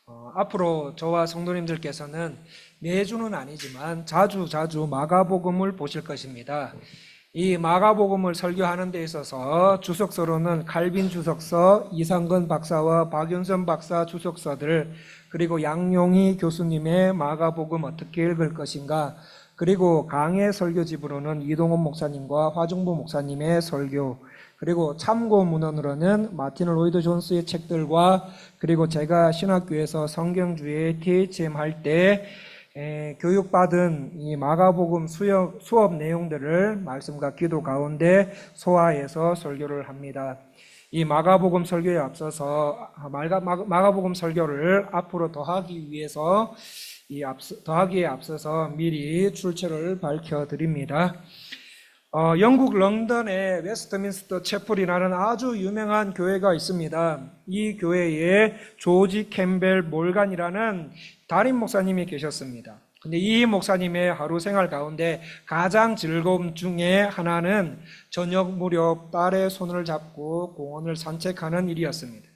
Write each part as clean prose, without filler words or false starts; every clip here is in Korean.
앞으로 저와 성도님들께서는 매주는 아니지만 자주 마가복음을 보실 것입니다. 이 마가복음을 설교하는 데 있어서 주석서로는 칼빈 주석서, 이상근 박사와 박윤선 박사 주석서들, 그리고 양용희 교수님의 마가복음 어떻게 읽을 것인가, 그리고 강해 설교집으로는 이동원 목사님과 화중보 목사님의 설교, 그리고 참고 문헌으로는 마틴 로이드 존스의 책들과, 그리고 제가 신학교에서 성경주의 THM 할 때 교육받은 이 마가복음 수업 내용들을 말씀과 기도 가운데 소화해서 설교를 합니다. 이 마가복음 설교에 앞서서 마가복음 설교를 앞으로 더하기 위해서 더하기에 앞서서 미리 출처를 밝혀드립니다. 영국 런던에 웨스트민스터 채플이라는 아주 유명한 교회가 있습니다. 이 교회에 조지 캠벨 몰간이라는 담임 목사님이 계셨습니다. 근데 이 목사님의 하루 생활 가운데 가장 즐거움 중에 하나는 저녁 무렵 딸의 손을 잡고 공원을 산책하는 일이었습니다.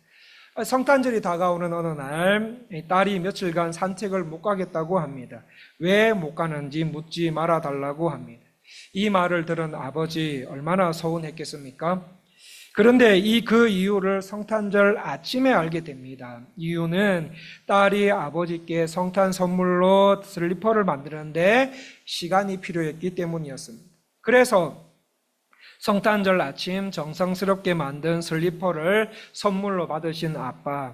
성탄절이 다가오는 어느 날 딸이 며칠간 산책을 못 가겠다고 합니다. 왜 못 가는지 묻지 말아달라고 합니다. 이 말을 들은 아버지 얼마나 서운했겠습니까? 그런데 그 이유를 성탄절 아침에 알게 됩니다. 이유는 딸이 아버지께 성탄 선물로 슬리퍼를 만드는데 시간이 필요했기 때문이었습니다. 그래서 성탄절 아침 정성스럽게 만든 슬리퍼를 선물로 받으신 아빠,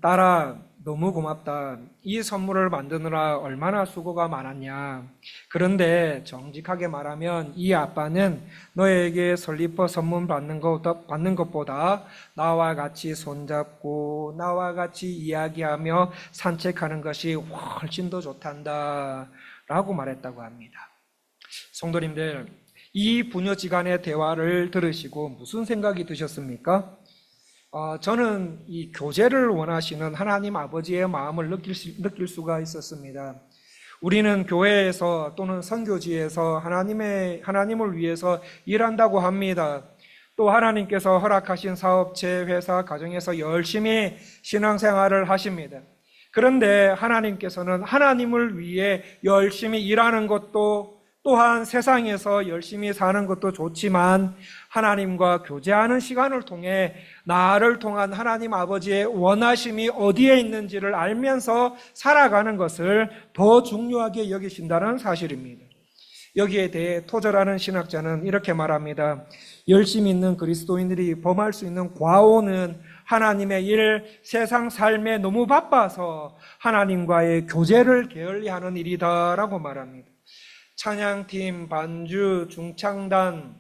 딸아 너무 고맙다. 이 선물을 만드느라 얼마나 수고가 많았냐. 그런데 정직하게 말하면 이 아빠는 너에게 슬리퍼 선물 받는 것보다 나와 같이 손잡고 나와 같이 이야기하며 산책하는 것이 훨씬 더 좋단다 라고 말했다고 합니다. 성도님들, 이 부녀지간의 대화를 들으시고 무슨 생각이 드셨습니까? 저는 이 교제를 원하시는 하나님 아버지의 마음을 느낄 수가 있었습니다. 우리는 교회에서 또는 선교지에서 하나님을 위해서 일한다고 합니다. 또 하나님께서 허락하신 사업체, 회사, 가정에서 열심히 신앙생활을 하십니다. 그런데 하나님께서는 하나님을 위해 열심히 일하는 것도 또한 세상에서 열심히 사는 것도 좋지만 하나님과 교제하는 시간을 통해 나를 통한 하나님 아버지의 원하심이 어디에 있는지를 알면서 살아가는 것을 더 중요하게 여기신다는 사실입니다. 여기에 대해 토저라는 신학자는 이렇게 말합니다. 열심히 있는 그리스도인들이 범할 수 있는 과오는 하나님의 일, 세상 삶에 너무 바빠서 하나님과의 교제를 게을리하는 일이다라고 말합니다. 찬양팀, 반주, 중창단,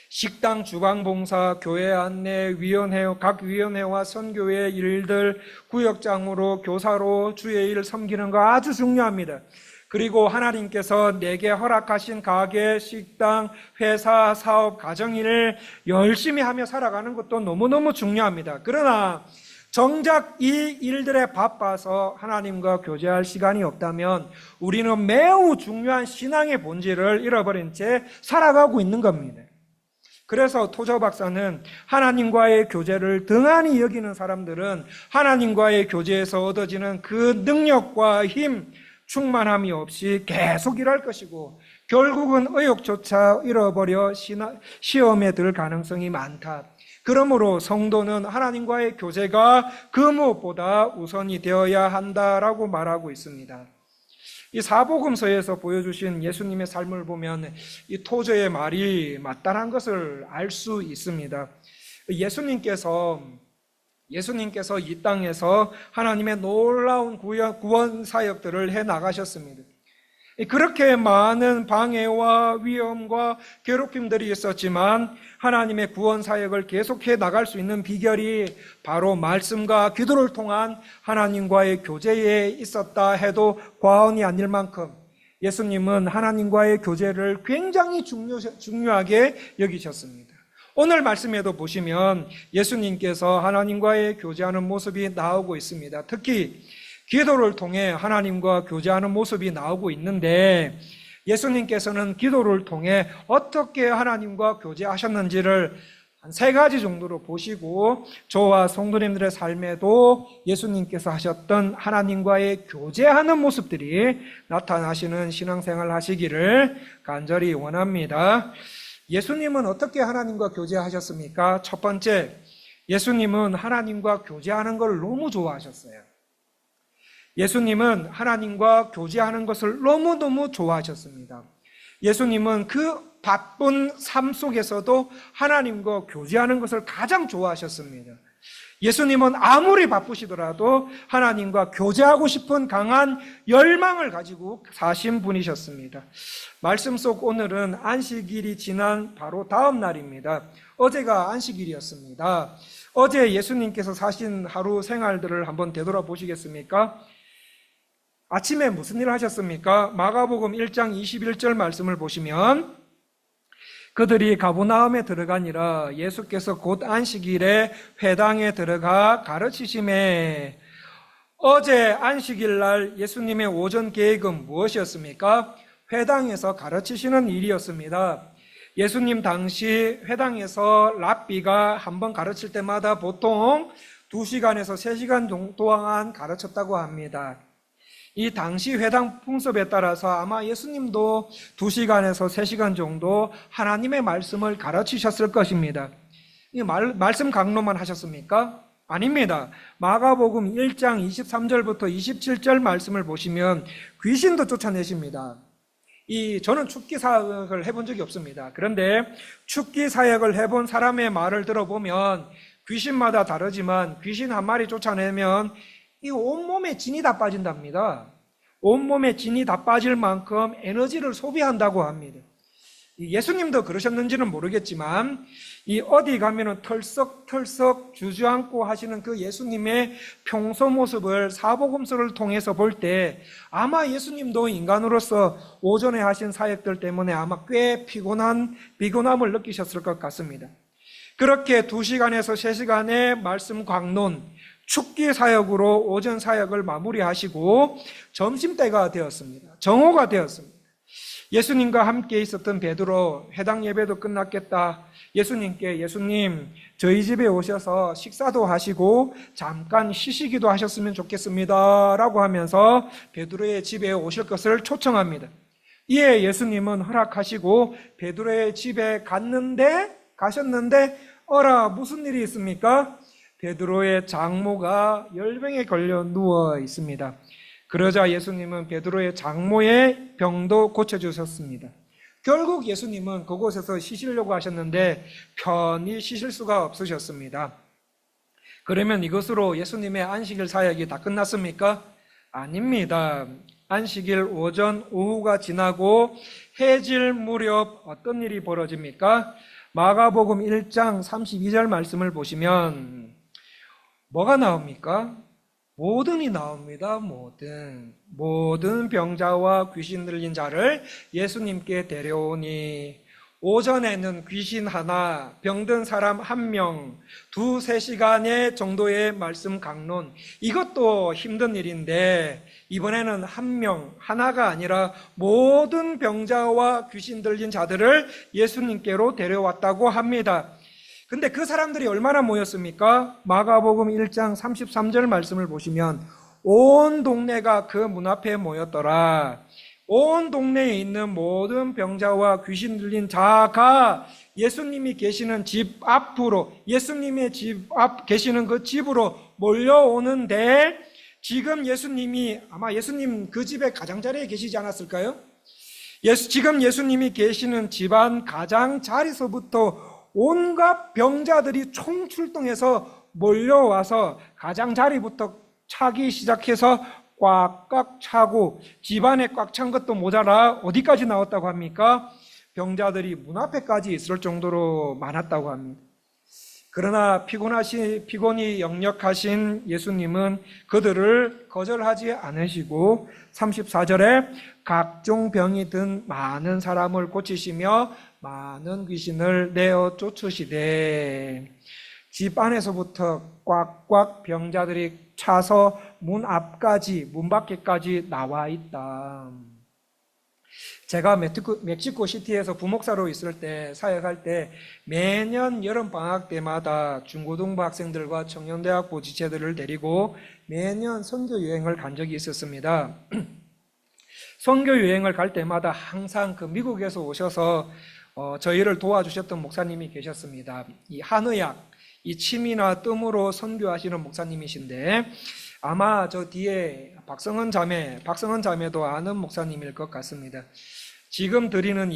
식당, 주방봉사, 교회 안내, 위원회, 각 위원회와 선교회 일들, 구역장으로, 교사로 주의 일을 섬기는 거 아주 중요합니다. 그리고 하나님께서 내게 허락하신 가게, 식당, 회사, 사업, 가정일을 열심히 하며 살아가는 것도 너무너무 중요합니다. 그러나 정작 이 일들에 바빠서 하나님과 교제할 시간이 없다면 우리는 매우 중요한 신앙의 본질을 잃어버린 채 살아가고 있는 겁니다. 그래서 토저 박사는 하나님과의 교제를 등한히 여기는 사람들은 하나님과의 교제에서 얻어지는 그 능력과 힘, 충만함이 없이 계속 일할 것이고 결국은 의욕조차 잃어버려 시험에 들 가능성이 많다. 그러므로 성도는 하나님과의 교제가 그 무엇보다 우선이 되어야 한다라고 말하고 있습니다. 이 사복음서에서 보여주신 예수님의 삶을 보면 이 토저의 말이 맞다는 것을 알 수 있습니다. 예수님께서 이 땅에서 하나님의 놀라운 구원 사역들을 해 나가셨습니다. 그렇게 많은 방해와 위험과 괴롭힘들이 있었지만 하나님의 구원 사역을 계속해 나갈 수 있는 비결이 바로 말씀과 기도를 통한 하나님과의 교제에 있었다 해도 과언이 아닐 만큼 예수님은 하나님과의 교제를 굉장히 중요하게 여기셨습니다. 오늘 말씀에도 보시면 예수님께서 하나님과의 교제하는 모습이 나오고 있습니다. 특히 기도를 통해 하나님과 교제하는 모습이 나오고 있는데 예수님께서는 기도를 통해 어떻게 하나님과 교제하셨는지를 한 3가지 정도로 보시고 저와 성도님들의 삶에도 예수님께서 하셨던 하나님과의 교제하는 모습들이 나타나시는 신앙생활 하시기를 간절히 원합니다. 예수님은 어떻게 하나님과 교제하셨습니까? 첫 번째, 예수님은 하나님과 교제하는 걸 너무 좋아하셨어요. 예수님은 하나님과 교제하는 것을 너무너무 좋아하셨습니다. 예수님은 그 바쁜 삶 속에서도 하나님과 교제하는 것을 가장 좋아하셨습니다. 예수님은 아무리 바쁘시더라도 하나님과 교제하고 싶은 강한 열망을 가지고 사신 분이셨습니다. 말씀 속 오늘은 안식일이 지난 바로 다음 날입니다. 어제가 안식일이었습니다. 어제 예수님께서 사신 하루 생활들을 한번 되돌아보시겠습니까? 아침에 무슨 일을 하셨습니까? 마가복음 1장 21절 말씀을 보시면 그들이 가버나움에 들어가니라 예수께서 곧 안식일에 회당에 들어가 가르치심에 어제 안식일 날 예수님의 오전 계획은 무엇이었습니까? 회당에서 가르치시는 일이었습니다. 예수님 당시 회당에서 랍비가 한번 가르칠 때마다 보통 2시간에서 3시간 동안 가르쳤다고 합니다. 이 당시 회당 풍습에 따라서 아마 예수님도 2시간에서 3시간 정도 하나님의 말씀을 가르치셨을 것입니다. 이 말씀 강론만 하셨습니까? 아닙니다. 마가복음 1장 23절부터 27절 말씀을 보시면 귀신도 쫓아내십니다. 저는 축기 사역을 해본 적이 없습니다. 그런데 축기 사역을 해본 사람의 말을 들어보면 귀신마다 다르지만 귀신 한 마리 쫓아내면 이 온몸에 진이 다 빠진답니다. 온몸에 진이 다 빠질 만큼 에너지를 소비한다고 합니다. 예수님도 그러셨는지는 모르겠지만 어디 가면은 털썩털썩 주저앉고 하시는 그 예수님의 평소 모습을 사복음서를 통해서 볼 때 아마 예수님도 인간으로서 오전에 하신 사역들 때문에 아마 꽤 피곤함을 느끼셨을 것 같습니다. 그렇게 2시간에서 3시간의 말씀 강론, 축기 사역으로 오전 사역을 마무리하시고 점심때가 되었습니다. 정오가 되었습니다. 예수님과 함께 있었던 베드로 회당 예배도 끝났겠다. 예수님 저희 집에 오셔서 식사도 하시고 잠깐 쉬시기도 하셨으면 좋겠습니다 라고 하면서 베드로의 집에 오실 것을 초청합니다. 이에 예수님은 허락하시고 베드로의 집에 가셨는데 어라 무슨 일이 있습니까? 베드로의 장모가 열병에 걸려 누워 있습니다. 그러자 예수님은 베드로의 장모의 병도 고쳐주셨습니다. 결국 예수님은 그곳에서 쉬시려고 하셨는데 편히 쉬실 수가 없으셨습니다. 그러면 이것으로 예수님의 안식일 사역이 다 끝났습니까? 아닙니다. 안식일 오전, 오후가 지나고 해질 무렵 어떤 일이 벌어집니까? 마가복음 1장 32절 말씀을 보시면 뭐가 나옵니까? 모든이 나옵니다. 모든 병자와 귀신 들린 자를 예수님께 데려오니 오전에는 귀신 하나, 병든 사람 1명, 2-3시간의 정도의 말씀 강론, 이것도 힘든 일인데 이번에는 1명, 하나가 아니라 모든 병자와 귀신 들린 자들을 예수님께로 데려왔다고 합니다. 근데 그 사람들이 얼마나 모였습니까? 마가복음 1장 33절 말씀을 보시면 온 동네가 그 문 앞에 모였더라. 온 동네에 있는 모든 병자와 귀신 들린 자가 예수님이 계시는 집 앞으로, 예수님의 집 앞 계시는 그 집으로 몰려오는데 지금 아마 예수님 그 집의 가장자리에 계시지 않았을까요? 지금 예수님이 계시는 집안 가장자리서부터 온갖 병자들이 총출동해서 몰려와서 가장자리부터 차기 시작해서 꽉꽉 차고 집안에 꽉 찬 것도 모자라 어디까지 나왔다고 합니까? 병자들이 문 앞에까지 있을 정도로 많았다고 합니다. 그러나 피곤이 역력하신 예수님은 그들을 거절하지 않으시고 34절에 각종 병이 든 많은 사람을 고치시며 많은 귀신을 내어 쫓으시되 집 안에서부터 꽉꽉 병자들이 차서 문 밖에까지 나와 있다. 제가 멕시코 시티에서 부목사로 있을 때, 사역할 때 매년 여름방학 때마다 중고등부 학생들과 청년대학부 지체들을 데리고 매년 선교 여행을 간 적이 있었습니다. 선교 여행을 갈 때마다 항상 그 미국에서 오셔서 저희를 도와주셨던 목사님이 계셨습니다. 이 한의학, 이 침이나 뜸으로 선교하시는 목사님이신데 아마 저 뒤에 박성은 자매도 아는 목사님일 것 같습니다. 지금부터 드리는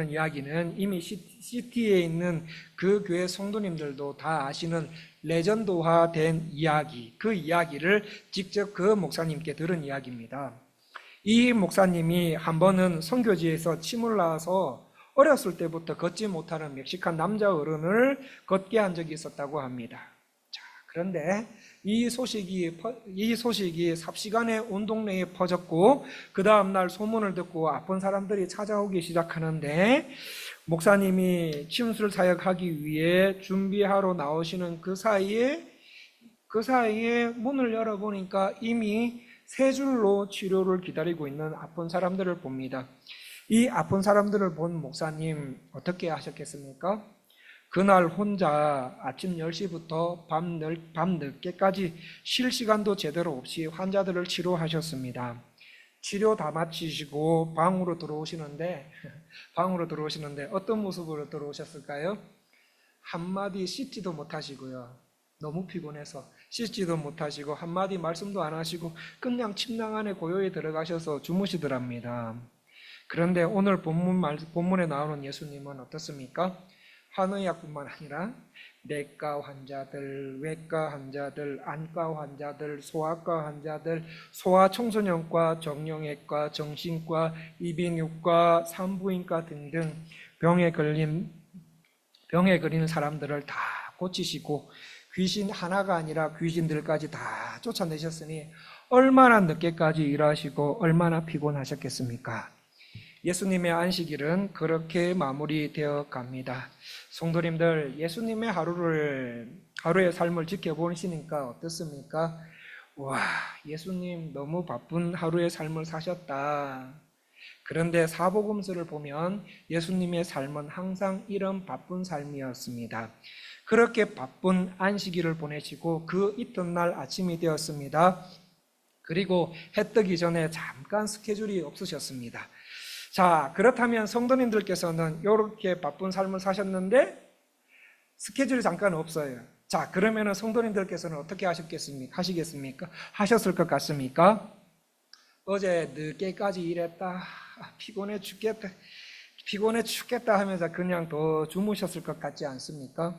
이야기는 이미 시티에 있는 그 교회 성도님들도 다 아시는 레전드화된 이야기, 그 이야기를 직접 그 목사님께 들은 이야기입니다. 이 목사님이 한 번은 선교지에서 침을 나와서 어렸을 때부터 걷지 못하는 멕시칸 남자 어른을 걷게 한 적이 있었다고 합니다. 자, 그런데 이 소식이 삽시간에 온 동네에 퍼졌고 그 다음날 소문을 듣고 아픈 사람들이 찾아오기 시작하는데 목사님이 침술 사역하기 위해 준비하러 나오시는 그 사이에 문을 열어보니까 이미 세 줄로 치료를 기다리고 있는 아픈 사람들을 봅니다. 이 아픈 사람들을 본 목사님 어떻게 하셨겠습니까? 그날 혼자 아침 10시부터 밤 늦게까지 쉴 시간도 제대로 없이 환자들을 치료하셨습니다. 치료 다 마치시고 방으로 들어오시는데 어떤 모습으로 들어오셨을까요? 한마디 씻지도 못하시고요. 너무 피곤해서 씻지도 못하시고 한마디 말씀도 안 하시고 그냥 침낭 안에 고요히 들어가셔서 주무시더랍니다. 그런데 오늘 본문에 나오는 예수님은 어떻습니까? 한의학뿐만 아니라 내과 환자들, 외과 환자들, 안과 환자들, 소아과 환자들, 소아청소년과, 정형외과, 정신과, 이비인후과, 산부인과 등등 병에 걸린 사람들을 다 고치시고 귀신 하나가 아니라 귀신들까지 다 쫓아내셨으니 얼마나 늦게까지 일하시고 얼마나 피곤하셨겠습니까? 예수님의 안식일은 그렇게 마무리되어 갑니다. 성도님들, 예수님의 하루의 삶을 지켜보시니까 어떻습니까? 와, 예수님 너무 바쁜 하루의 삶을 사셨다. 그런데 사복음서를 보면 예수님의 삶은 항상 이런 바쁜 삶이었습니다. 그렇게 바쁜 안식일을 보내시고 그 이튿날 아침이 되었습니다. 그리고 해 뜨기 전에 잠깐 스케줄이 없으셨습니다. 자, 그렇다면 성도님들께서는 이렇게 바쁜 삶을 사셨는데 스케줄이 잠깐 없어요. 자, 그러면 성도님들께서는 어떻게 하시겠습니까? 하셨을 것 같습니까? 어제 늦게까지 일했다. 피곤해 죽겠다 하면서 그냥 더 주무셨을 것 같지 않습니까?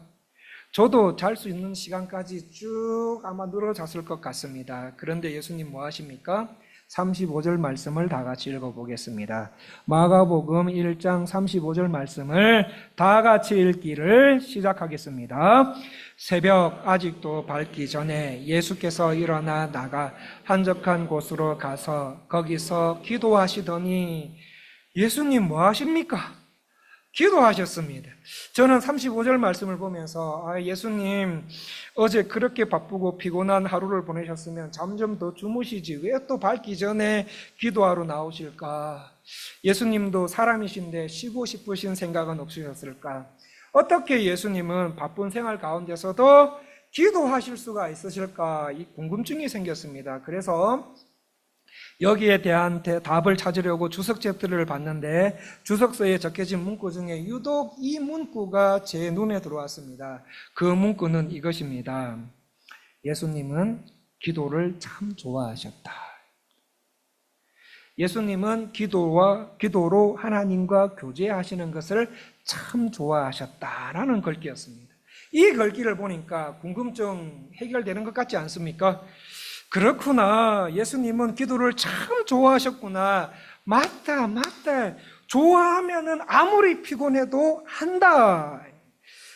저도 잘 수 있는 시간까지 쭉 아마 늘어졌을 것 같습니다. 그런데 예수님 뭐 하십니까? 35절 말씀을 다 같이 읽어보겠습니다. 마가복음 1장 35절 말씀을 다 같이 읽기를 시작하겠습니다. 새벽 아직도 밝기 전에 예수께서 일어나 나가 한적한 곳으로 가서 거기서 기도하시더니 예수님 뭐 하십니까? 기도하셨습니다. 저는 35절 말씀을 보면서 예수님 어제 그렇게 바쁘고 피곤한 하루를 보내셨으면 잠 좀 더 주무시지 왜 또 밝기 전에 기도하러 나오실까? 예수님도 사람이신데 쉬고 싶으신 생각은 없으셨을까? 어떻게 예수님은 바쁜 생활 가운데서도 기도하실 수가 있으실까? 이 궁금증이 생겼습니다. 그래서 여기에 대한 답을 찾으려고 주석책들을 봤는데 주석서에 적혀진 문구 중에 유독 이 문구가 제 눈에 들어왔습니다. 그 문구는 이것입니다. 예수님은 기도를 참 좋아하셨다. 예수님은 기도로 하나님과 교제하시는 것을 참 좋아하셨다라는 글귀였습니다. 이 글귀를 보니까 궁금증 해결되는 것 같지 않습니까? 그렇구나. 예수님은 기도를 참 좋아하셨구나. 맞다. 좋아하면은 아무리 피곤해도 한다.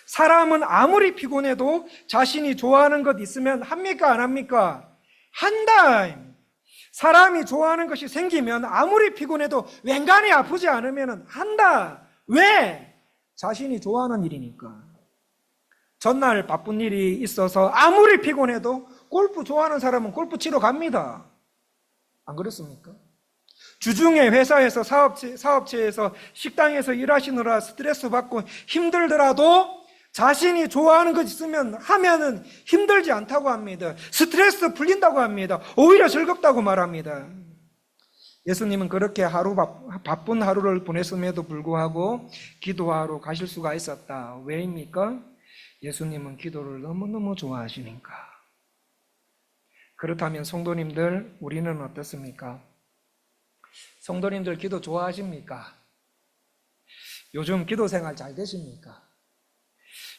사람은 아무리 피곤해도 자신이 좋아하는 것 있으면 합니까? 안 합니까? 한다. 사람이 좋아하는 것이 생기면 아무리 피곤해도 웬간히 아프지 않으면 한다. 왜? 자신이 좋아하는 일이니까. 전날 바쁜 일이 있어서 아무리 피곤해도 골프 좋아하는 사람은 골프 치러 갑니다. 안 그렇습니까? 주중에 회사에서 사업체에서 식당에서 일하시느라 스트레스 받고 힘들더라도 자신이 좋아하는 것 있으면 하면은 힘들지 않다고 합니다. 스트레스 풀린다고 합니다. 오히려 즐겁다고 말합니다. 예수님은 그렇게 바쁜 하루를 보냈음에도 불구하고 기도하러 가실 수가 있었다. 왜입니까? 예수님은 기도를 너무너무 좋아하시니까. 그렇다면 성도님들, 우리는 어떻습니까? 성도님들 기도 좋아하십니까? 요즘 기도 생활 잘 되십니까?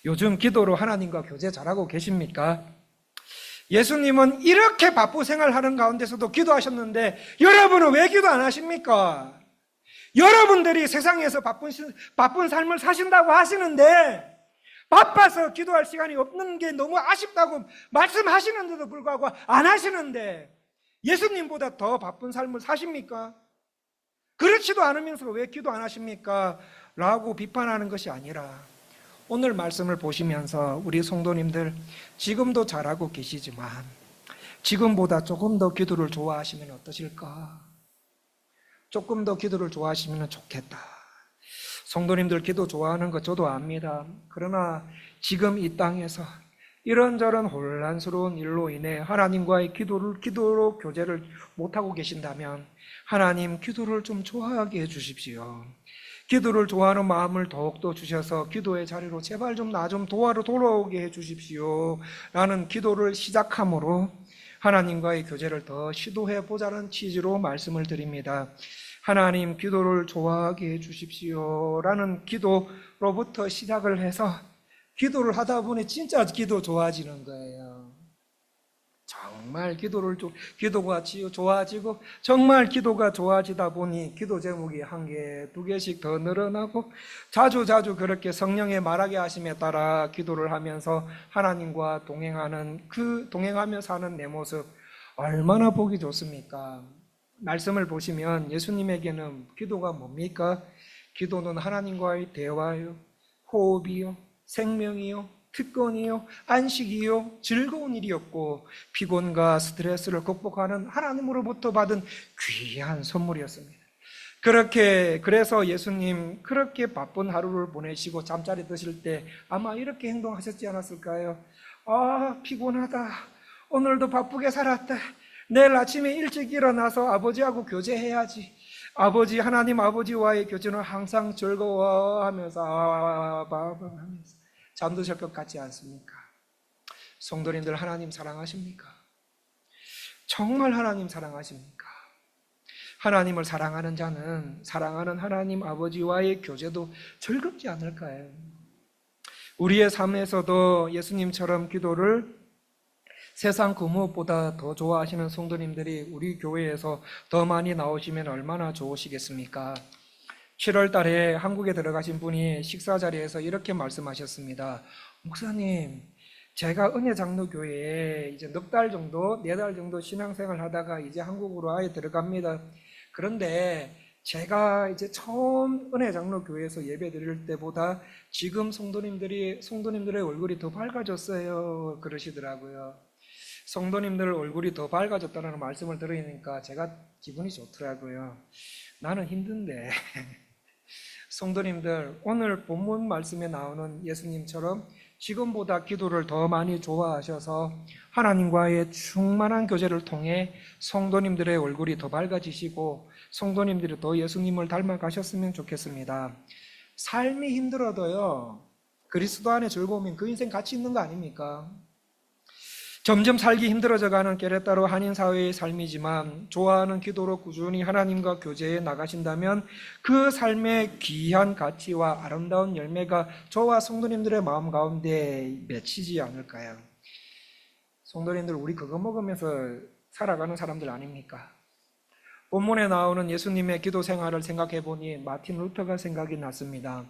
요즘 기도로 하나님과 교제 잘하고 계십니까? 예수님은 이렇게 바쁜 생활하는 가운데서도 기도하셨는데 여러분은 왜 기도 안 하십니까? 여러분들이 세상에서 바쁜 삶을 사신다고 하시는데 바빠서 기도할 시간이 없는 게 너무 아쉽다고 말씀하시는데도 불구하고 안 하시는데 예수님보다 더 바쁜 삶을 사십니까? 그렇지도 않으면서 왜 기도 안 하십니까? 라고 비판하는 것이 아니라 오늘 말씀을 보시면서 우리 성도님들 지금도 잘하고 계시지만 지금보다 조금 더 기도를 좋아하시면 어떠실까? 조금 더 기도를 좋아하시면 좋겠다. 성도님들 기도 좋아하는 거 저도 압니다. 그러나 지금 이 땅에서 이런저런 혼란스러운 일로 인해 하나님과의 기도로 교제를 못하고 계신다면 하나님 기도를 좀 좋아하게 해주십시오. 기도를 좋아하는 마음을 더욱더 주셔서 기도의 자리로 제발 좀 나 좀 도와러 돌아오게 해주십시오 라는 기도를 시작함으로 하나님과의 교제를 더 시도해보자는 취지로 말씀을 드립니다. 하나님 기도를 좋아하게 해주십시오 라는 기도로부터 시작을 해서 기도를 하다 보니 진짜 기도 좋아지는 거예요. 정말 기도가 좋아지고 정말 기도가 좋아지다 보니 기도 제목이 한 개, 두 개씩 더 늘어나고 자주 그렇게 성령의 말하게 하심에 따라 기도를 하면서 하나님과 동행하며 사는 내 모습 얼마나 보기 좋습니까? 말씀을 보시면 예수님에게는 기도가 뭡니까? 기도는 하나님과의 대화요, 호흡이요, 생명이요, 특권이요, 안식이요, 즐거운 일이었고 피곤과 스트레스를 극복하는 하나님으로부터 받은 귀한 선물이었습니다. 그래서 예수님 그렇게 바쁜 하루를 보내시고 잠자리 드실 때 아마 이렇게 행동하셨지 않았을까요? 아, 피곤하다. 오늘도 바쁘게 살았다. 내일 아침에 일찍 일어나서 아버지하고 교제해야지. 하나님 아버지와의 교제는 항상 즐거워하면서 잠드실 것 같지 않습니까? 성도님들 하나님 사랑하십니까? 정말 하나님 사랑하십니까? 하나님을 사랑하는 자는 사랑하는 하나님 아버지와의 교제도 즐겁지 않을까요? 우리의 삶에서도 예수님처럼 기도를 세상 그 무엇보다 더 좋아하시는 성도님들이 우리 교회에서 더 많이 나오시면 얼마나 좋으시겠습니까? 7월 달에 한국에 들어가신 분이 식사 자리에서 이렇게 말씀하셨습니다. 목사님, 제가 은혜장로교회에 이제 넉 달 정도, 4달 정도 신앙생활 하다가 이제 한국으로 아예 들어갑니다. 그런데 제가 이제 처음 은혜장로교회에서 예배 드릴 때보다 지금 성도님들의 얼굴이 더 밝아졌어요. 그러시더라고요. 성도님들 얼굴이 더 밝아졌다는 말씀을 들으니까 제가 기분이 좋더라고요. 나는 힘든데. 성도님들, 오늘 본문 말씀에 나오는 예수님처럼 지금보다 기도를 더 많이 좋아하셔서 하나님과의 충만한 교제를 통해 성도님들의 얼굴이 더 밝아지시고 성도님들이 더 예수님을 닮아가셨으면 좋겠습니다. 삶이 힘들어도요, 그리스도 안에 즐거우면 그 인생 가치 있는 거 아닙니까? 점점 살기 힘들어져가는 깨레따로 한인사회의 삶이지만 좋아하는 기도로 꾸준히 하나님과 교제해 나가신다면 그 삶의 귀한 가치와 아름다운 열매가 저와 성도님들의 마음 가운데 맺히지 않을까요? 성도님들, 우리 그거 먹으면서 살아가는 사람들 아닙니까? 본문에 나오는 예수님의 기도 생활을 생각해 보니 마틴 루터가 생각이 났습니다.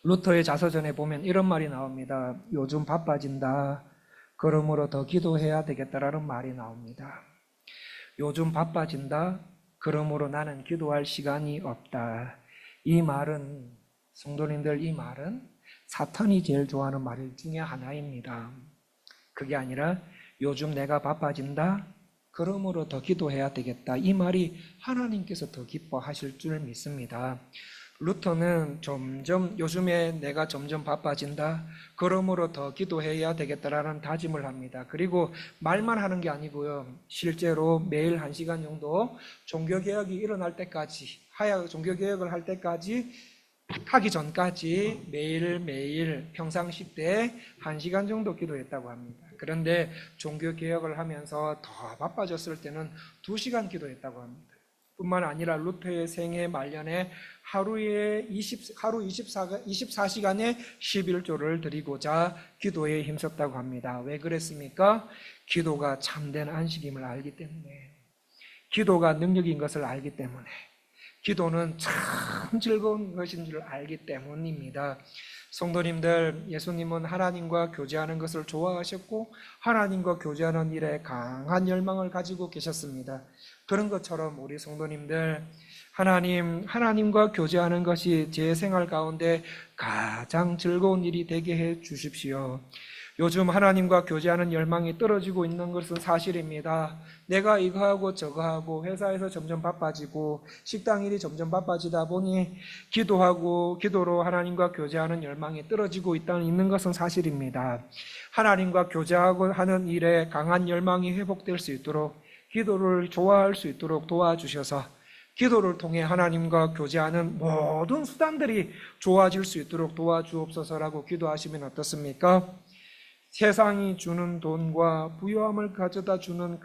루터의 자서전에 보면 이런 말이 나옵니다. 요즘 바빠진다. 그러므로 더 기도해야 되겠다라는 말이 나옵니다. 요즘 바빠진다. 그러므로 나는 기도할 시간이 없다. 이 말은, 성도님들, 이 말은 사탄이 제일 좋아하는 말 중에 하나입니다. 그게 아니라 요즘 내가 바빠진다. 그러므로 더 기도해야 되겠다. 이 말이 하나님께서 더 기뻐하실 줄 믿습니다. 루터는 요즘에 내가 점점 바빠진다. 그러므로 더 기도해야 되겠다라는 다짐을 합니다. 그리고 말만 하는 게 아니고요. 실제로 매일 1시간 정도 종교개혁이 일어날 때까지, 종교개혁을 할 때까지, 하기 전까지 매일매일 평상시 때 1시간 정도 기도했다고 합니다. 그런데 종교개혁을 하면서 더 바빠졌을 때는 2시간 기도했다고 합니다. 뿐만 아니라 루터의 생애 말년에 하루 24시간에 11조를 드리고자 기도에 힘썼다고 합니다. 왜 그랬습니까? 기도가 참된 안식임을 알기 때문에, 기도가 능력인 것을 알기 때문에, 기도는 참 즐거운 것인 줄 알기 때문입니다. 성도님들, 예수님은 하나님과 교제하는 것을 좋아하셨고 하나님과 교제하는 일에 강한 열망을 가지고 계셨습니다. 그런 것처럼 우리 성도님들, 하나님과 교제하는 것이 제 생활 가운데 가장 즐거운 일이 되게 해 주십시오. 요즘 하나님과 교제하는 열망이 떨어지고 있는 것은 사실입니다. 내가 이거 하고 저거 하고 회사에서 점점 바빠지고 식당 일이 점점 바빠지다 보니 기도로 하나님과 교제하는 열망이 떨어지고 있는 것은 사실입니다. 하나님과 교제하고 하는 일에 강한 열망이 회복될 수 있도록, 기도를 좋아할 수 있도록 도와주셔서 기도를 통해 하나님과 교제하는 모든 수단들이 좋아질 수 있도록 도와주옵소서라고 기도하시면 어떻습니까? 세상이 주는 돈과 부유함을 가져다 주는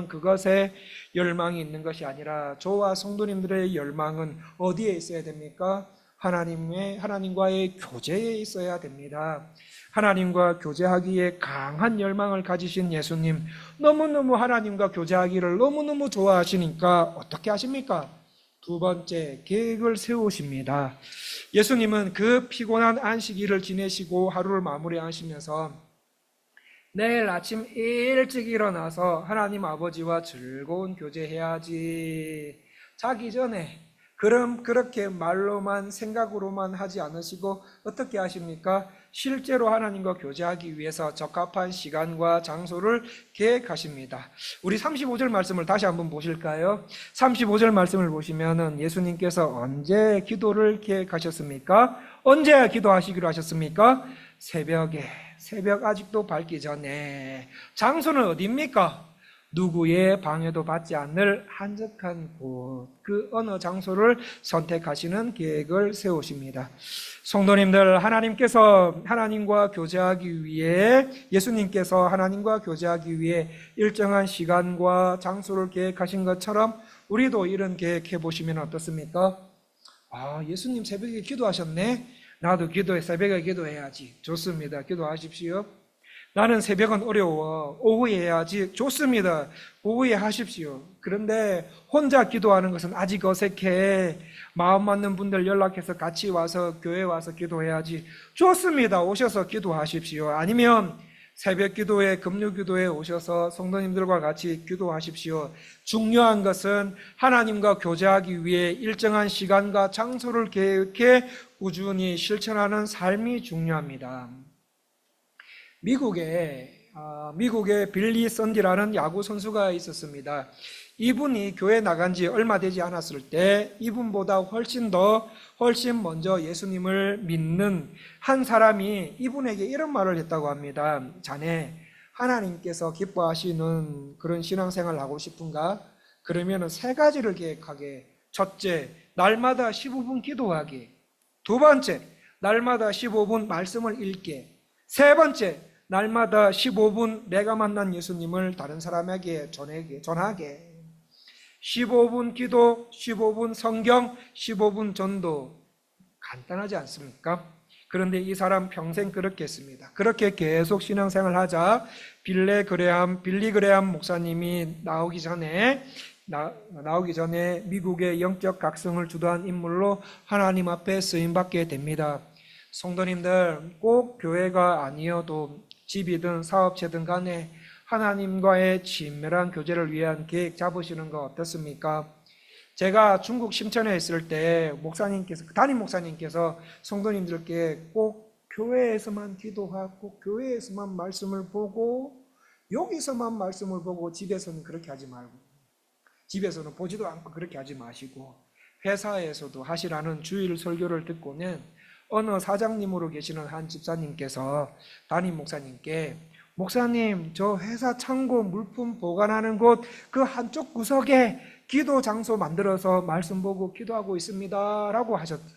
그것에 열망이 있는 것이 아니라 저와 성도님들의 열망은 어디에 있어야 됩니까? 하나님과의 교제에 있어야 됩니다. 하나님과 교제하기에 강한 열망을 가지신 예수님, 너무너무 하나님과 교제하기를 너무너무 좋아하시니까 어떻게 하십니까? 2번째, 계획을 세우십니다. 예수님은 그 피곤한 안식일을 지내시고 하루를 마무리하시면서 내일 아침 일찍 일어나서 하나님 아버지와 즐거운 교제해야지, 자기 전에 그렇게 말로만 생각으로만 하지 않으시고 어떻게 하십니까? 실제로 하나님과 교제하기 위해서 적합한 시간과 장소를 계획하십니다. 우리 35절 말씀을 다시 한번 보실까요? 35절 말씀을 보시면은 예수님께서 언제 기도를 계획하셨습니까? 언제 기도하시기로 하셨습니까? 새벽 아직도 밝기 전에. 장소는 어디입니까? 누구의 방해도 받지 않을 한적한 곳, 그 어느 장소를 선택하시는 계획을 세우십니다. 성도님들, 예수님께서 하나님과 교제하기 위해 일정한 시간과 장소를 계획하신 것처럼 우리도 이런 계획해 보시면 어떻습니까? 예수님 새벽에 기도하셨네? 나도 새벽에 기도해야지. 좋습니다. 기도하십시오. 나는 새벽은 어려워. 오후에 해야지. 좋습니다. 오후에 하십시오. 그런데 혼자 기도하는 것은 아직 어색해. 마음 맞는 분들 연락해서 같이 와서 교회 와서 기도해야지. 좋습니다. 오셔서 기도하십시오. 아니면 새벽 기도회, 금요 기도에 오셔서 성도님들과 같이 기도하십시오. 중요한 것은 하나님과 교제하기 위해 일정한 시간과 장소를 계획해 꾸준히 실천하는 삶이 중요합니다. 미국에 빌리 선디라는 야구 선수가 있었습니다. 이분이 교회 나간 지 얼마 되지 않았을 때 이분보다 훨씬 먼저 예수님을 믿는 한 사람이 이분에게 이런 말을 했다고 합니다. 자네, 하나님께서 기뻐하시는 그런 신앙생활을 하고 싶은가? 그러면 3가지를 계획하게. 첫째, 날마다 15분 기도하기. 2번째, 날마다 15분 말씀을 읽게. 3번째, 날마다 15분 내가 만난 예수님을 다른 사람에게 전하게. 15분 기도, 15분 성경, 15분 전도. 간단하지 않습니까? 그런데 이 사람 평생 그렇게 했습니다. 그렇게 계속 신앙생활을 하자 빌리 그레함 목사님이 나오기 전에 미국의 영적 각성을 주도한 인물로 하나님 앞에 쓰임받게 됩니다. 성도님들, 꼭 교회가 아니어도 집이든 사업체든 간에 하나님과의 친밀한 교제를 위한 계획 잡으시는 거 어떻습니까? 제가 중국 심천에 있을 때 담임 목사님께서 성도님들께 꼭 교회에서만 기도하고 교회에서만 말씀을 보고 여기서만 말씀을 보고 집에서는 그렇게 하지 말고, 집에서는 보지도 않고 그렇게 하지 마시고, 회사에서도 하시라는 주일 설교를 듣고는 어느 사장님으로 계시는 한 집사님께서 담임 목사님께, 목사님, 저 회사 창고 물품 보관하는 곳 그 한쪽 구석에 기도 장소 만들어서 말씀 보고 기도하고 있습니다 라고 하셨어요.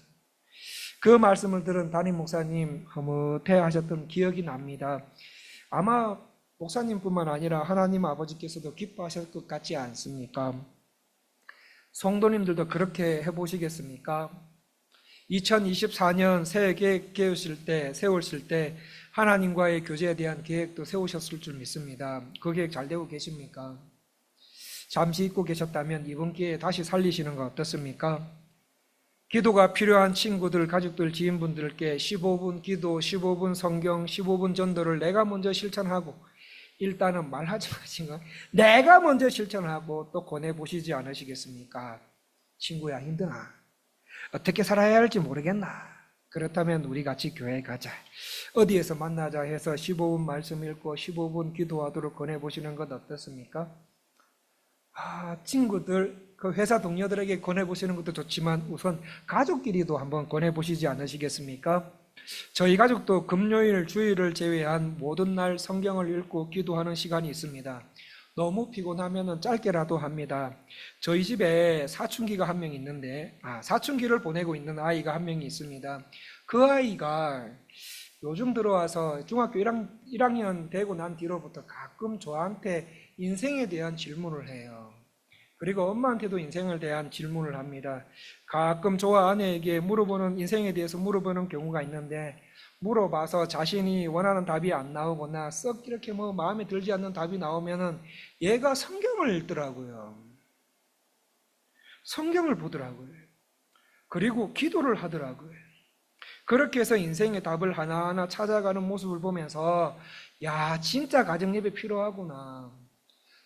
그 말씀을 들은 담임 목사님 흐뭇해 하셨던 기억이 납니다. 아마 목사님뿐만 아니라 하나님 아버지께서도 기뻐하실 것 같지 않습니까? 성도님들도 그렇게 해보시겠습니까? 2024년 새해 계획 세우실 때 하나님과의 교제에 대한 계획도 세우셨을 줄 믿습니다. 그 계획 잘 되고 계십니까? 잠시 잊고 계셨다면 이번 기회에 다시 살리시는 거 어떻습니까? 기도가 필요한 친구들, 가족들, 지인분들께 15분 기도, 15분 성경, 15분 전도를 내가 먼저 실천하고, 일단은 말하지 마시고 내가 먼저 실천하고 또 권해보시지 않으시겠습니까? 친구야, 힘드나? 어떻게 살아야 할지 모르겠나? 그렇다면 우리 같이 교회에 가자. 어디에서 만나자 해서 15분 말씀 읽고 15분 기도하도록 권해보시는 것 어떻습니까? 친구들, 그 회사 동료들에게 권해보시는 것도 좋지만 우선 가족끼리도 한번 권해보시지 않으시겠습니까? 저희 가족도 금요일, 주일을 제외한 모든 날 성경을 읽고 기도하는 시간이 있습니다. 너무 피곤하면 짧게라도 합니다. 저희 집에 사춘기가 한 명 있는데, 사춘기를 보내고 있는 아이가 한 명이 있습니다. 그 아이가 요즘 들어와서 중학교 1학년 되고 난 뒤로부터 가끔 저한테 인생에 대한 질문을 해요. 그리고 엄마한테도 인생에 대한 질문을 합니다. 가끔 저와 아내에게 인생에 대해서 물어보는 경우가 있는데, 물어봐서 자신이 원하는 답이 안 나오거나 썩 이렇게 마음에 들지 않는 답이 나오면은 얘가 성경을 읽더라고요. 성경을 보더라고요. 그리고 기도를 하더라고요. 그렇게 해서 인생의 답을 하나하나 찾아가는 모습을 보면서, 야, 진짜 가정예배 필요하구나.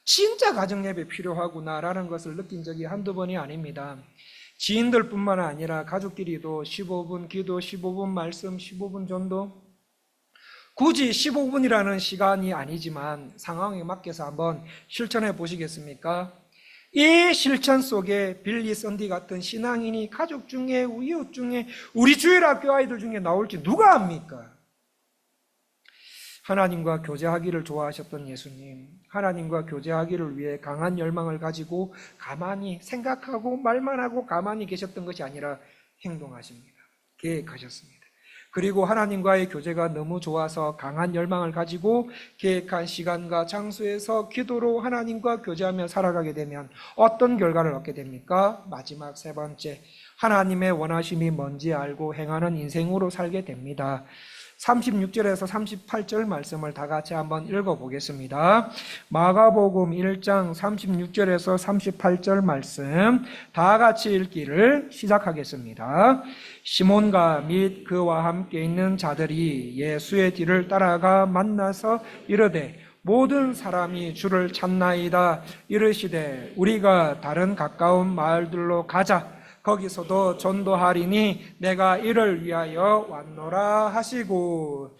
진짜 가정예배 필요하구나라는 것을 느낀 적이 한두 번이 아닙니다. 지인들뿐만 아니라 가족끼리도 15분 기도, 15분 말씀, 15분 전도, 굳이 15분이라는 시간이 아니지만 상황에 맡겨서 한번 실천해 보시겠습니까? 이 실천 속에 빌리 썬디 같은 신앙인이 가족 중에, 이웃 중에, 우리 주일학교 아이들 중에 나올지 누가 압니까? 하나님과 교제하기를 좋아하셨던 예수님, 하나님과 교제하기를 위해 강한 열망을 가지고 가만히 생각하고 말만 하고 가만히 계셨던 것이 아니라 행동하십니다. 계획하셨습니다. 그리고 하나님과의 교제가 너무 좋아서 강한 열망을 가지고 계획한 시간과 장소에서 기도로 하나님과 교제하며 살아가게 되면 어떤 결과를 얻게 됩니까? 마지막 세 번째, 하나님의 원하심이 뭔지 알고 행하는 인생으로 살게 됩니다. 36절에서 38절 말씀을 다 같이 한번 읽어보겠습니다. 마가복음 1장 36절에서 38절 말씀 다 같이 읽기를 시작하겠습니다. 시몬과 및 그와 함께 있는 자들이 예수의 뒤를 따라가 만나서 이르되 모든 사람이 주를 찾나이다. 이르시되 우리가 다른 가까운 마을들로 가자. 거기서도 전도하리니 내가 이를 위하여 왔노라 하시고,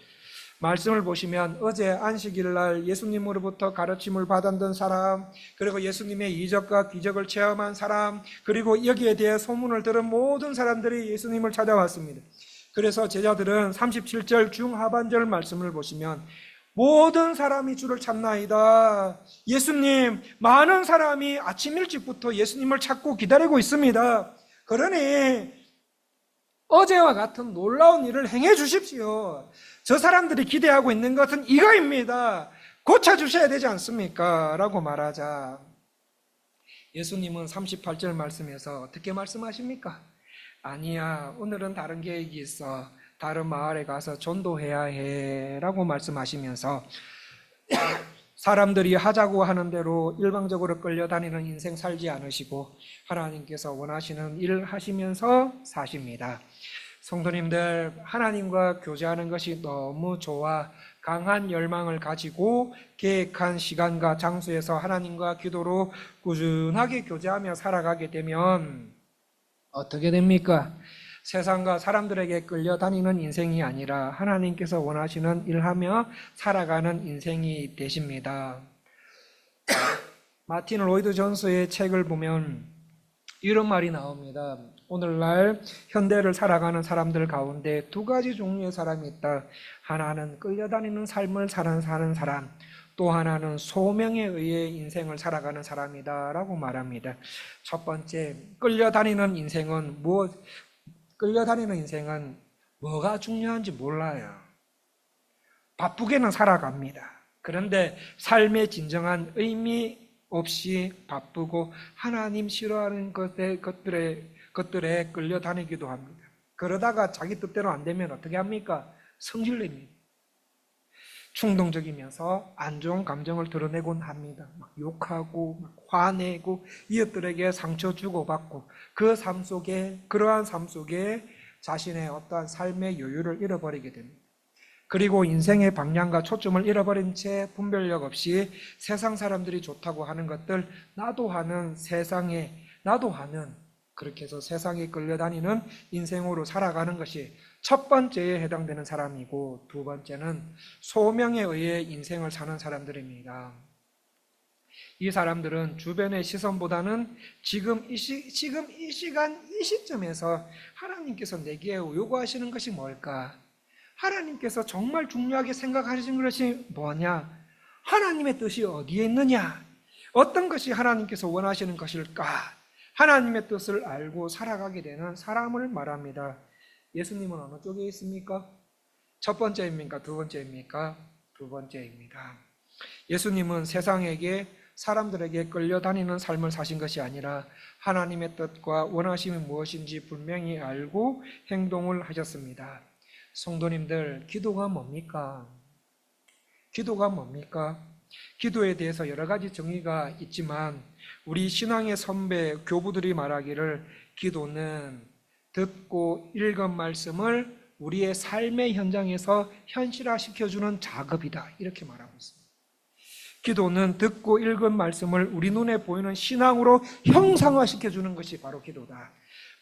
말씀을 보시면 어제 안식일날 예수님으로부터 가르침을 받았던 사람, 그리고 예수님의 이적과 기적을 체험한 사람, 그리고 여기에 대해 소문을 들은 모든 사람들이 예수님을 찾아왔습니다. 그래서 제자들은 37절 중하반절 말씀을 보시면 모든 사람이 주를 찾나이다. 예수님, 많은 사람이 아침 일찍부터 예수님을 찾고 기다리고 있습니다. 그러니 어제와 같은 놀라운 일을 행해 주십시오. 저 사람들이 기대하고 있는 것은 이거입니다. 고쳐주셔야 되지 않습니까? 라고 말하자 예수님은 38절 말씀에서 어떻게 말씀하십니까? 아니야, 오늘은 다른 계획이 있어. 다른 마을에 가서 전도해야 해 라고 말씀하시면서 사람들이 하자고 하는 대로 일방적으로 끌려다니는 인생 살지 않으시고 하나님께서 원하시는 일 하시면서 사십니다. 성도님들, 하나님과 교제하는 것이 너무 좋아 강한 열망을 가지고 계획한 시간과 장소에서 하나님과 기도로 꾸준하게 교제하며 살아가게 되면 어떻게 됩니까? 세상과 사람들에게 끌려다니는 인생이 아니라 하나님께서 원하시는 일하며 살아가는 인생이 되십니다. 마틴 로이드 존스의 책을 보면 이런 말이 나옵니다. 오늘날 현대를 살아가는 사람들 가운데 두 가지 종류의 사람이 있다. 하나는 끌려다니는 삶을 사는 사람, 또 하나는 소명에 의해 인생을 살아가는 사람이다 라고 말합니다. 첫 번째, 끌려다니는 인생은 뭐가 중요한지 몰라요. 바쁘게는 살아갑니다. 그런데 삶의 진정한 의미 없이 바쁘고 하나님 싫어하는 것들에 끌려다니기도 합니다. 그러다가 자기 뜻대로 안 되면 어떻게 합니까? 성질냅니다. 충동적이면서 안 좋은 감정을 드러내곤 합니다. 막 욕하고 막 화내고 이웃들에게 상처 주고받고 그러한 삶 속에 자신의 어떠한 삶의 여유를 잃어버리게 됩니다. 그리고 인생의 방향과 초점을 잃어버린 채 분별력 없이 세상 사람들이 좋다고 하는 것들 나도 하는 그렇게 해서 세상에 끌려다니는 인생으로 살아가는 것이 첫 번째에 해당되는 사람이고, 두 번째는 소명에 의해 인생을 사는 사람들입니다. 이 사람들은 주변의 시선보다는 지금 이 시간 이 시점에서 하나님께서 내게 요구하시는 것이 뭘까? 하나님께서 정말 중요하게 생각하시는 것이 뭐냐? 하나님의 뜻이 어디에 있느냐? 어떤 것이 하나님께서 원하시는 것일까? 하나님의 뜻을 알고 살아가게 되는 사람을 말합니다. 예수님은 어느 쪽에 있습니까? 첫 번째입니까? 두 번째입니까? 두 번째입니다. 예수님은 사람들에게 끌려다니는 삶을 사신 것이 아니라 하나님의 뜻과 원하심이 무엇인지 분명히 알고 행동을 하셨습니다. 성도님들, 기도가 뭡니까? 기도가 뭡니까? 기도에 대해서 여러 가지 정의가 있지만 우리 신앙의 선배, 교부들이 말하기를 기도는 듣고 읽은 말씀을 우리의 삶의 현장에서 현실화시켜주는 작업이다, 이렇게 말하고 있습니다. 기도는 듣고 읽은 말씀을 우리 눈에 보이는 신앙으로 형상화시켜주는 것이 바로 기도다.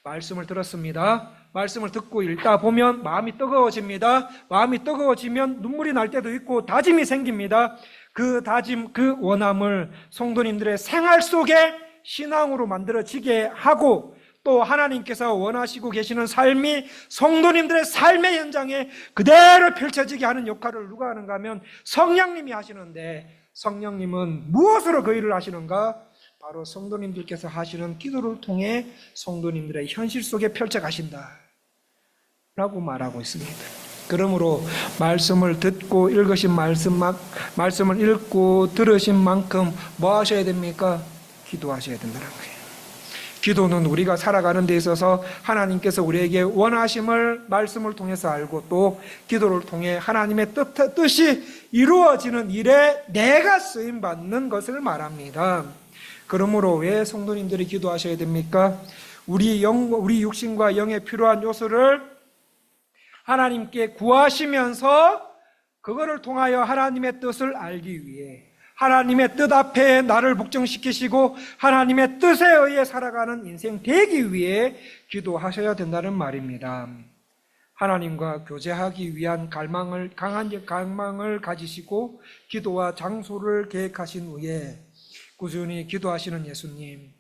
말씀을 들었습니다. 말씀을 듣고 읽다 보면 마음이 뜨거워집니다. 마음이 뜨거워지면 눈물이 날 때도 있고 다짐이 생깁니다. 그 다짐, 그 원함을 성도님들의 생활 속에 신앙으로 만들어지게 하고, 또 하나님께서 원하시고 계시는 삶이 성도님들의 삶의 현장에 그대로 펼쳐지게 하는 역할을 누가 하는가 하면 성령님이 하시는데, 성령님은 무엇으로 그 일을 하시는가? 바로 성도님들께서 하시는 기도를 통해 성도님들의 현실 속에 펼쳐가신다 라고 말하고 있습니다. 그러므로 말씀을 듣고 읽으신 말씀을 읽고 들으신 만큼 뭐 하셔야 됩니까? 기도하셔야 된다는 거예요. 기도는 우리가 살아가는 데 있어서 하나님께서 우리에게 원하심을 말씀을 통해서 알고, 또 기도를 통해 하나님의 뜻이 이루어지는 일에 내가 쓰임받는 것을 말합니다. 그러므로 왜 성도님들이 기도하셔야 됩니까? 우리 육신과 영에 필요한 요소를 하나님께 구하시면서 그거를 통하여 하나님의 뜻을 알기 위해, 하나님의 뜻 앞에 나를 북정시키시고 하나님의 뜻에 의해 살아가는 인생 되기 위해 기도하셔야 된다는 말입니다. 하나님과 교제하기 위한 강한 갈망을 가지시고 기도와 장소를 계획하신 후에 꾸준히 기도하시는 예수님,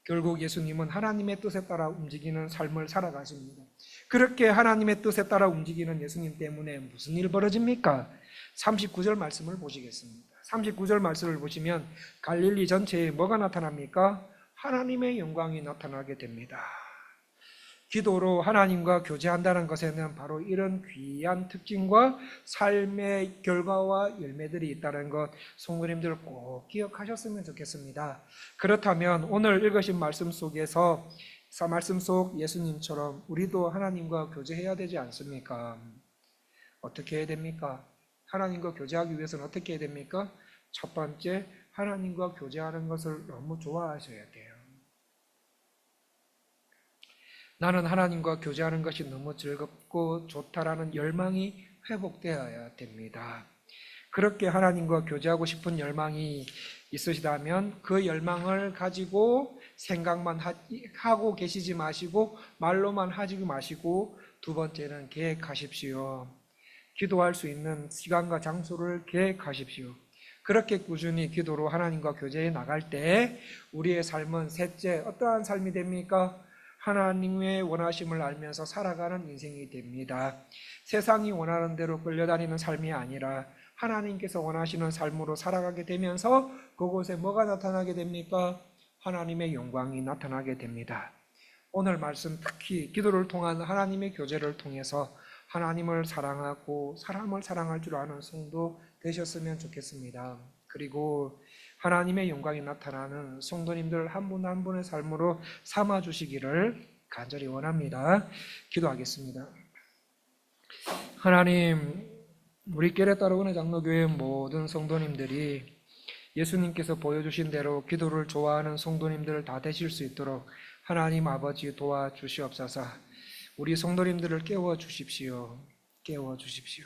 결국 예수님은 하나님의 뜻에 따라 움직이는 삶을 살아가십니다. 그렇게 하나님의 뜻에 따라 움직이는 예수님 때문에 무슨 일 벌어집니까? 39절 말씀을 보시겠습니다. 39절 말씀을 보시면 갈릴리 전체에 뭐가 나타납니까? 하나님의 영광이 나타나게 됩니다. 기도로 하나님과 교제한다는 것에는 바로 이런 귀한 특징과 삶의 결과와 열매들이 있다는 것, 성도님들 꼭 기억하셨으면 좋겠습니다. 그렇다면 오늘 읽으신 말씀 속에서, 말씀 속 예수님처럼 우리도 하나님과 교제해야 되지 않습니까? 어떻게 해야 됩니까? 하나님과 교제하기 위해서는 어떻게 해야 됩니까? 첫 번째, 하나님과 교제하는 것을 너무 좋아하셔야 돼요. 나는 하나님과 교제하는 것이 너무 즐겁고 좋다라는 열망이 회복되어야 됩니다. 그렇게 하나님과 교제하고 싶은 열망이 있으시다면 그 열망을 가지고 생각만 하고 계시지 마시고 말로만 하지 마시고, 두 번째는 계획하십시오. 기도할 수 있는 시간과 장소를 계획하십시오. 그렇게 꾸준히 기도로 하나님과 교제해 나갈 때 우리의 삶은 셋째, 어떠한 삶이 됩니까? 하나님의 원하심을 알면서 살아가는 인생이 됩니다. 세상이 원하는 대로 끌려다니는 삶이 아니라 하나님께서 원하시는 삶으로 살아가게 되면서 그곳에 뭐가 나타나게 됩니까? 하나님의 영광이 나타나게 됩니다. 오늘 말씀, 특히 기도를 통한 하나님의 교제를 통해서 하나님을 사랑하고 사람을 사랑할 줄 아는 성도 되셨으면 좋겠습니다. 그리고 하나님의 영광이 나타나는 성도님들 한 분 한 분의 삶으로 삼아 주시기를 간절히 원합니다. 기도하겠습니다. 하나님, 우리 깨레따르은혜 장로교회 모든 성도님들이 예수님께서 보여주신 대로 기도를 좋아하는 성도님들 다 되실 수 있도록 하나님 아버지 도와주시옵소서. 우리 성도님들을 깨워주십시오. 깨워주십시오.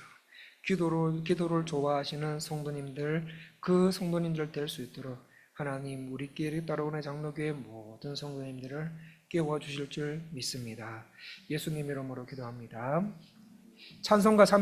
기도를 좋아하시는 성도님들, 그 성도님들 될 수 있도록 하나님 우리 깨레따르은혜 장로교회 모든 성도님들을 깨워주실 줄 믿습니다. 예수님 이름으로 기도합니다. 찬송가